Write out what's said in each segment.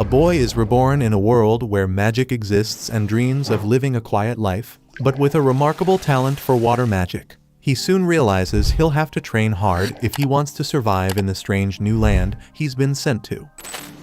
A boy is reborn in a world where magic exists and dreams of living a quiet life, but with a remarkable talent for water magic. He soon realizes he'll have to train hard if he wants to survive in the strange new land he's been sent to.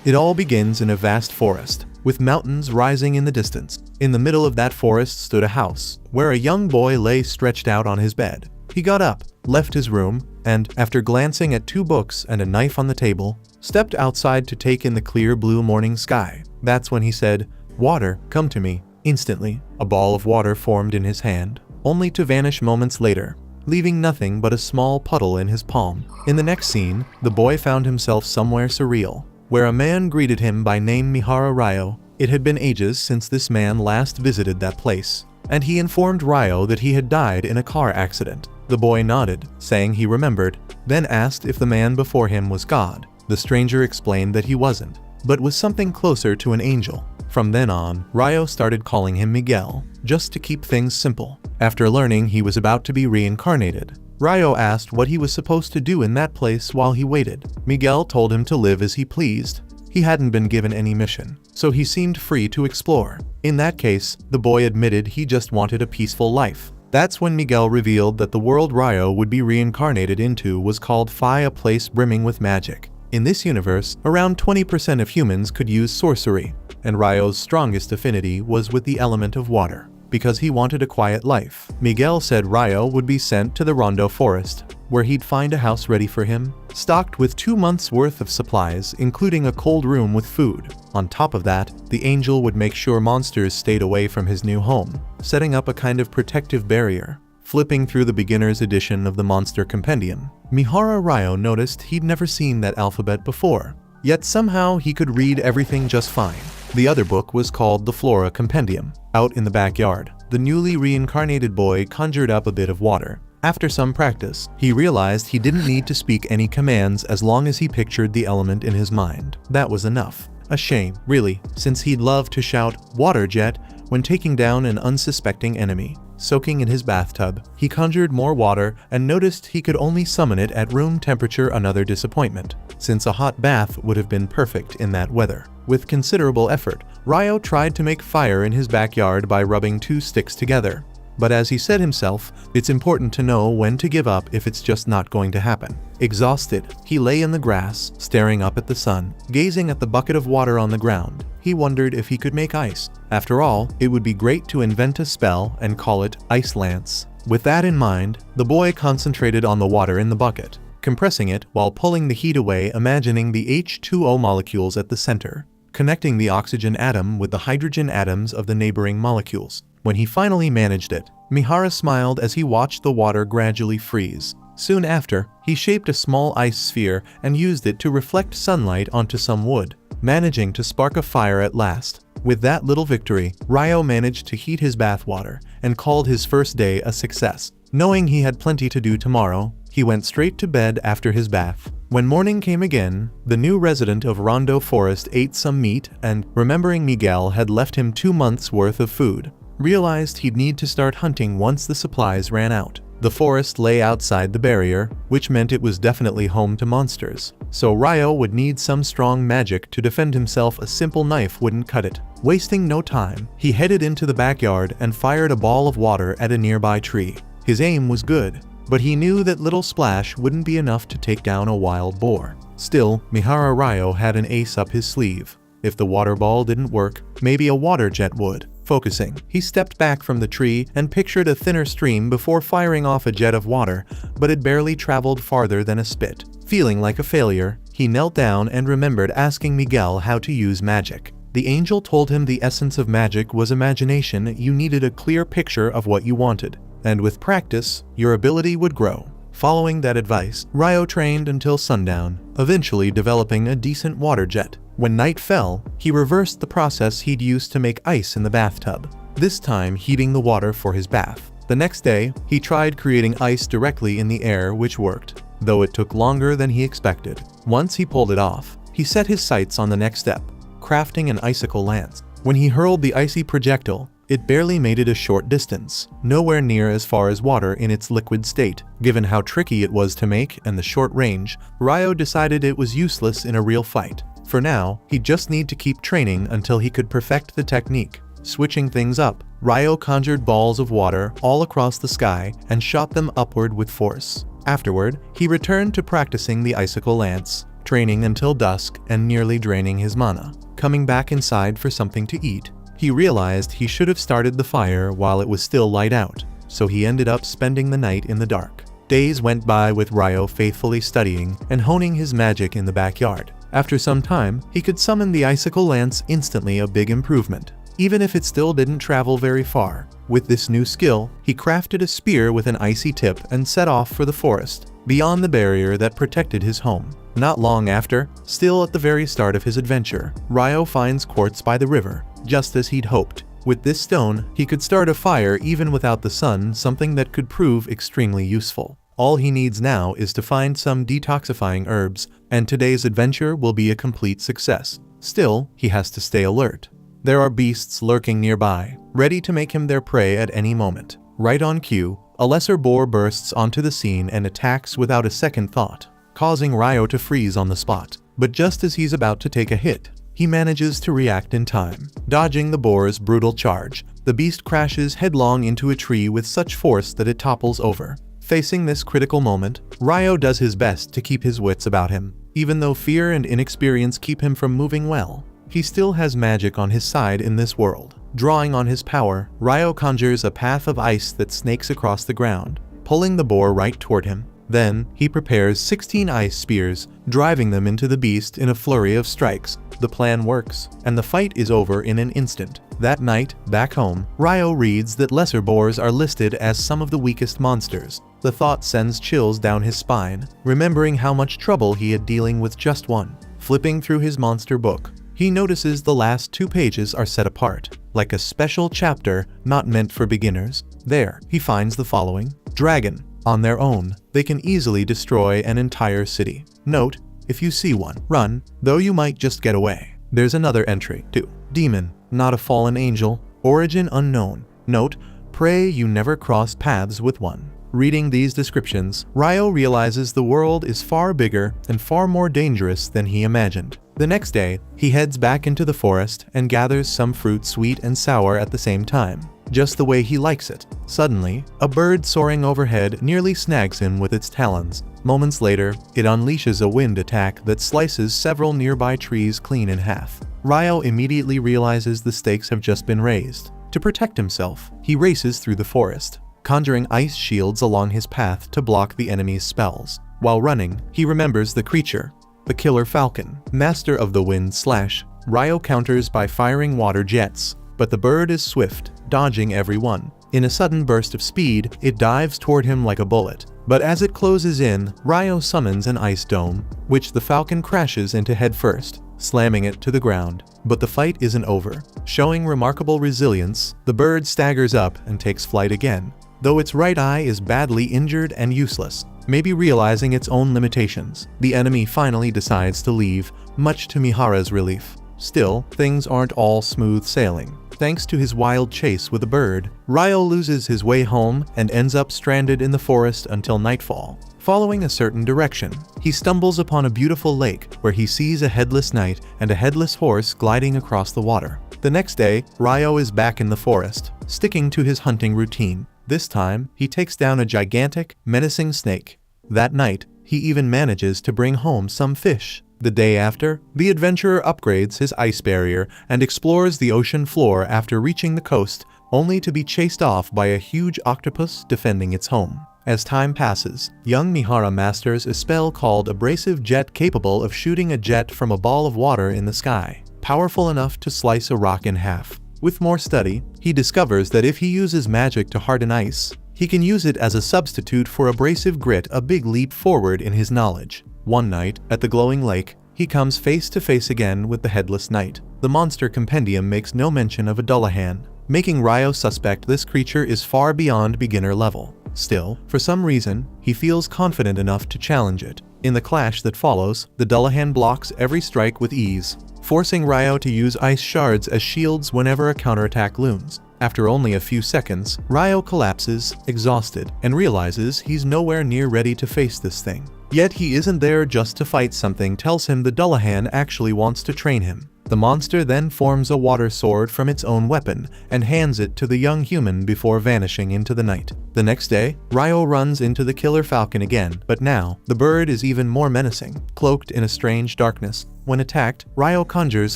It all begins in a vast forest, with mountains rising in the distance. In the middle of that forest stood a house, where a young boy lay stretched out on his bed. He got up, left his room, and, after glancing at 2 books and a knife on the table, stepped outside to take in the clear blue morning sky. That's when he said, "Water, come to me." Instantly, a ball of water formed in his hand, only to vanish moments later, leaving nothing but a small puddle in his palm. In the next scene, the boy found himself somewhere surreal, where a man greeted him by name Mihara Ryo. It had been ages since this man last visited that place, and he informed Ryo that he had died in a car accident. The boy nodded, saying he remembered, then asked if the man before him was God. The stranger explained that he wasn't, but was something closer to an angel. From then on, Ryo started calling him Miguel, just to keep things simple. After learning he was about to be reincarnated, Ryo asked what he was supposed to do in that place while he waited. Miguel told him to live as he pleased. He hadn't been given any mission, so he seemed free to explore. In that case, the boy admitted he just wanted a peaceful life. That's when Miguel revealed that the world Ryo would be reincarnated into was called Phi, a place brimming with magic. In this universe, around 20% of humans could use sorcery, and Ryo's strongest affinity was with the element of water. Because he wanted a quiet life, Miguel said Ryo would be sent to the Rondo Forest, where he'd find a house ready for him, stocked with 2 months' worth of supplies, including a cold room with food. On top of that, the angel would make sure monsters stayed away from his new home, setting up a kind of protective barrier. Flipping through the beginner's edition of the Monster Compendium, Mihara Ryo noticed he'd never seen that alphabet before, yet somehow he could read everything just fine. The other book was called the Flora Compendium. Out in the backyard, the newly reincarnated boy conjured up a bit of water. After some practice, he realized he didn't need to speak any commands as long as he pictured the element in his mind. That was enough. A shame, really, since he'd love to shout, "Water jet," when taking down an unsuspecting enemy. Soaking in his bathtub, he conjured more water and noticed he could only summon it at room temperature. Another disappointment, since a hot bath would have been perfect in that weather. With considerable effort, Ryo tried to make fire in his backyard by rubbing 2 sticks together. But as he said himself, it's important to know when to give up if it's just not going to happen. Exhausted, he lay in the grass, staring up at the sun, gazing at the bucket of water on the ground. He wondered if he could make ice. After all, it would be great to invent a spell and call it Ice Lance. With that in mind, the boy concentrated on the water in the bucket, compressing it while pulling the heat away, imagining the H2O molecules at the center, connecting the oxygen atom with the hydrogen atoms of the neighboring molecules. When he finally managed it, Mihara smiled as he watched the water gradually freeze. Soon after, he shaped a small ice sphere and used it to reflect sunlight onto some wood, managing to spark a fire at last. With that little victory, Ryo managed to heat his bathwater and called his first day a success. Knowing he had plenty to do tomorrow, he went straight to bed after his bath. When morning came again, the new resident of Rondo Forest ate some meat and, remembering Miguel had left him 2 months' worth of food, realized he'd need to start hunting once the supplies ran out. The forest lay outside the barrier, which meant it was definitely home to monsters. So Ryo would need some strong magic to defend himself. A simple knife wouldn't cut it. Wasting no time, he headed into the backyard and fired a ball of water at a nearby tree. His aim was good, but he knew that little splash wouldn't be enough to take down a wild boar. Still, Mihara Ryo had an ace up his sleeve. If the water ball didn't work, maybe a water jet would. Focusing, he stepped back from the tree and pictured a thinner stream before firing off a jet of water, but it barely traveled farther than a spit. Feeling like a failure, he knelt down and remembered asking Miguel how to use magic. The angel told him the essence of magic was imagination. You needed a clear picture of what you wanted, and with practice, your ability would grow. Following that advice, Ryo trained until sundown, eventually developing a decent water jet. When night fell, he reversed the process he'd used to make ice in the bathtub, this time heating the water for his bath. The next day, he tried creating ice directly in the air, which worked, though it took longer than he expected. Once he pulled it off, he set his sights on the next step, crafting an icicle lance. When he hurled the icy projectile, it barely made it a short distance, nowhere near as far as water in its liquid state. Given how tricky it was to make and the short range, Ryo decided it was useless in a real fight. For now, he'd just need to keep training until he could perfect the technique. Switching things up, Ryo conjured balls of water all across the sky and shot them upward with force. Afterward, he returned to practicing the icicle lance, training until dusk and nearly draining his mana. Coming back inside for something to eat, he realized he should have started the fire while it was still light out, so he ended up spending the night in the dark. Days went by with Ryo faithfully studying and honing his magic in the backyard. After some time, he could summon the icicle lance instantly, a big improvement, even if it still didn't travel very far. With this new skill, he crafted a spear with an icy tip and set off for the forest, beyond the barrier that protected his home. Not long after, still at the very start of his adventure, Ryo finds quartz by the river, just as he'd hoped. With this stone, he could start a fire even without the sun, something that could prove extremely useful. All he needs now is to find some detoxifying herbs, and today's adventure will be a complete success. Still, he has to stay alert. There are beasts lurking nearby, ready to make him their prey at any moment. Right on cue, a lesser boar bursts onto the scene and attacks without a second thought, causing Ryo to freeze on the spot. But just as he's about to take a hit, he manages to react in time. Dodging the boar's brutal charge, the beast crashes headlong into a tree with such force that it topples over. Facing this critical moment, Ryo does his best to keep his wits about him. Even though fear and inexperience keep him from moving well, he still has magic on his side in this world. Drawing on his power, Ryo conjures a path of ice that snakes across the ground, pulling the boar right toward him. Then, he prepares 16 ice spears, driving them into the beast in a flurry of strikes. The plan works, and the fight is over in an instant. That night, back home, Ryo reads that lesser boars are listed as some of the weakest monsters. The thought sends chills down his spine, remembering how much trouble he had dealing with just one. Flipping through his monster book, he notices the last 2 pages are set apart, like a special chapter not meant for beginners. There, he finds the following: Dragon. On their own, they can easily destroy an entire city. Note, if you see one, run, though you might just get away. There's another entry, too. Demon, not a fallen angel. Origin unknown. Note, pray you never cross paths with one. Reading these descriptions, Ryo realizes the world is far bigger and far more dangerous than he imagined. The next day, he heads back into the forest and gathers some fruit sweet and sour at the same time, just the way he likes it. Suddenly, a bird soaring overhead nearly snags him with its talons. Moments later, it unleashes a wind attack that slices several nearby trees clean in half. Ryo immediately realizes the stakes have just been raised. To protect himself, he races through the forest, conjuring ice shields along his path to block the enemy's spells. While running, he remembers the creature, the killer falcon, master of the wind slash. Ryo counters by firing water jets, but the bird is swift, dodging every one. In a sudden burst of speed, it dives toward him like a bullet. But as it closes in, Ryo summons an ice dome, which the falcon crashes into headfirst, slamming it to the ground. But the fight isn't over. Showing remarkable resilience, the bird staggers up and takes flight again, though its right eye is badly injured and useless. Maybe realizing its own limitations, the enemy finally decides to leave, much to Mihara's relief. Still, things aren't all smooth sailing. Thanks to his wild chase with a bird, Ryo loses his way home and ends up stranded in the forest until nightfall. Following a certain direction, he stumbles upon a beautiful lake where he sees a headless knight and a headless horse gliding across the water. The next day, Ryo is back in the forest, sticking to his hunting routine. This time, he takes down a gigantic, menacing snake. That night, he even manages to bring home some fish. The day after, the adventurer upgrades his ice barrier and explores the ocean floor after reaching the coast, only to be chased off by a huge octopus defending its home. As time passes, young Mihara masters a spell called Abrasive Jet, capable of shooting a jet from a ball of water in the sky, powerful enough to slice a rock in half. With more study, he discovers that if he uses magic to harden ice, he can use it as a substitute for abrasive grit, a big leap forward in his knowledge. One night, at the glowing lake, he comes face to face again with the headless knight. The monster compendium makes no mention of a Dullahan, making Ryo suspect this creature is far beyond beginner level. Still, for some reason, he feels confident enough to challenge it. In the clash that follows, the Dullahan blocks every strike with ease, forcing Ryo to use ice shards as shields whenever a counterattack looms. After only a few seconds, Ryo collapses, exhausted, and realizes he's nowhere near ready to face this thing. Yet he isn't there just to fight. Something tells him the Dullahan actually wants to train him. The monster then forms a water sword from its own weapon and hands it to the young human before vanishing into the night. The next day, Ryo runs into the killer falcon again, but now, the bird is even more menacing, cloaked in a strange darkness. When attacked, Ryo conjures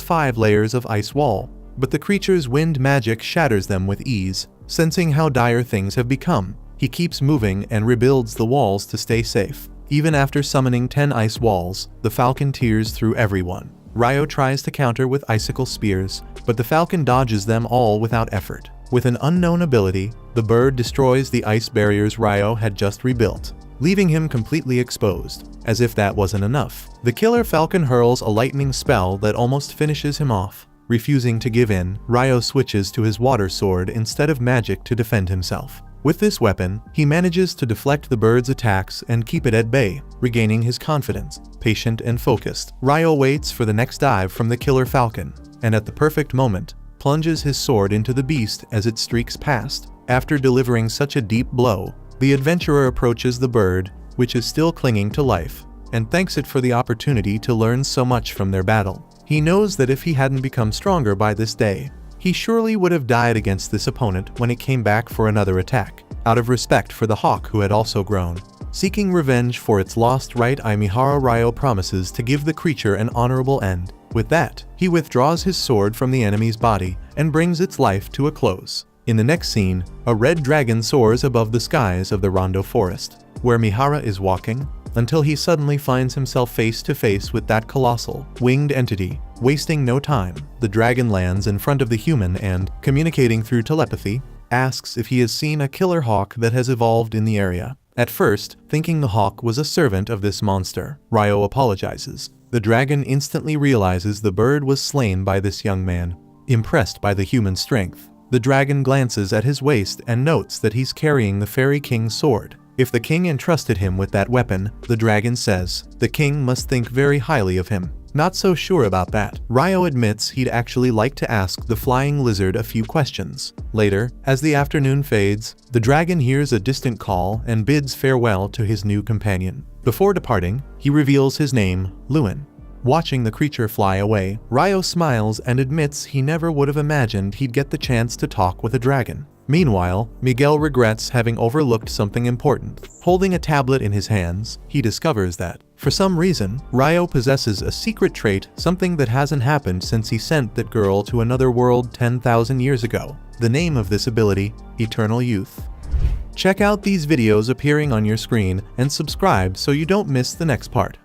5 layers of ice wall, but the creature's wind magic shatters them with ease. Sensing how dire things have become, he keeps moving and rebuilds the walls to stay safe. Even after summoning 10 ice walls, the falcon tears through everyone. Ryo tries to counter with icicle spears, but the falcon dodges them all without effort. With an unknown ability, the bird destroys the ice barriers Ryo had just rebuilt, leaving him completely exposed. As if that wasn't enough, the killer falcon hurls a lightning spell that almost finishes him off. Refusing to give in, Ryo switches to his water sword instead of magic to defend himself. With this weapon, he manages to deflect the bird's attacks and keep it at bay, regaining his confidence. Patient and focused, Ryo waits for the next dive from the killer falcon, and at the perfect moment, plunges his sword into the beast as it streaks past. After delivering such a deep blow, the adventurer approaches the bird, which is still clinging to life, and thanks it for the opportunity to learn so much from their battle. He knows that if he hadn't become stronger by this day, he surely would have died against this opponent when it came back for another attack. Out of respect for the hawk who had also grown, seeking revenge for its lost right, Imihara, Ryo promises to give the creature an honorable end. With that, he withdraws his sword from the enemy's body and brings its life to a close. In the next scene, a red dragon soars above the skies of the Rondo forest, where Mihara is walking, until he suddenly finds himself face to face with that colossal, winged entity. Wasting no time, the dragon lands in front of the human and, communicating through telepathy, asks if he has seen a killer hawk that has evolved in the area. At first, thinking the hawk was a servant of this monster, Ryo apologizes. The dragon instantly realizes the bird was slain by this young man. Impressed by the human strength, the dragon glances at his waist and notes that he's carrying the Fairy King's sword. If the king entrusted him with that weapon, the dragon says, the king must think very highly of him. Not so sure about that. Ryo admits he'd actually like to ask the flying lizard a few questions. Later, as the afternoon fades, the dragon hears a distant call and bids farewell to his new companion. Before departing, he reveals his name, Lewin. Watching the creature fly away, Ryo smiles and admits he never would have imagined he'd get the chance to talk with a dragon. Meanwhile, Miguel regrets having overlooked something important. Holding a tablet in his hands, he discovers that, for some reason, Ryo possesses a secret trait, something that hasn't happened since he sent that girl to another world 10,000 years ago. The name of this ability, Eternal Youth. Check out these videos appearing on your screen and subscribe so you don't miss the next part.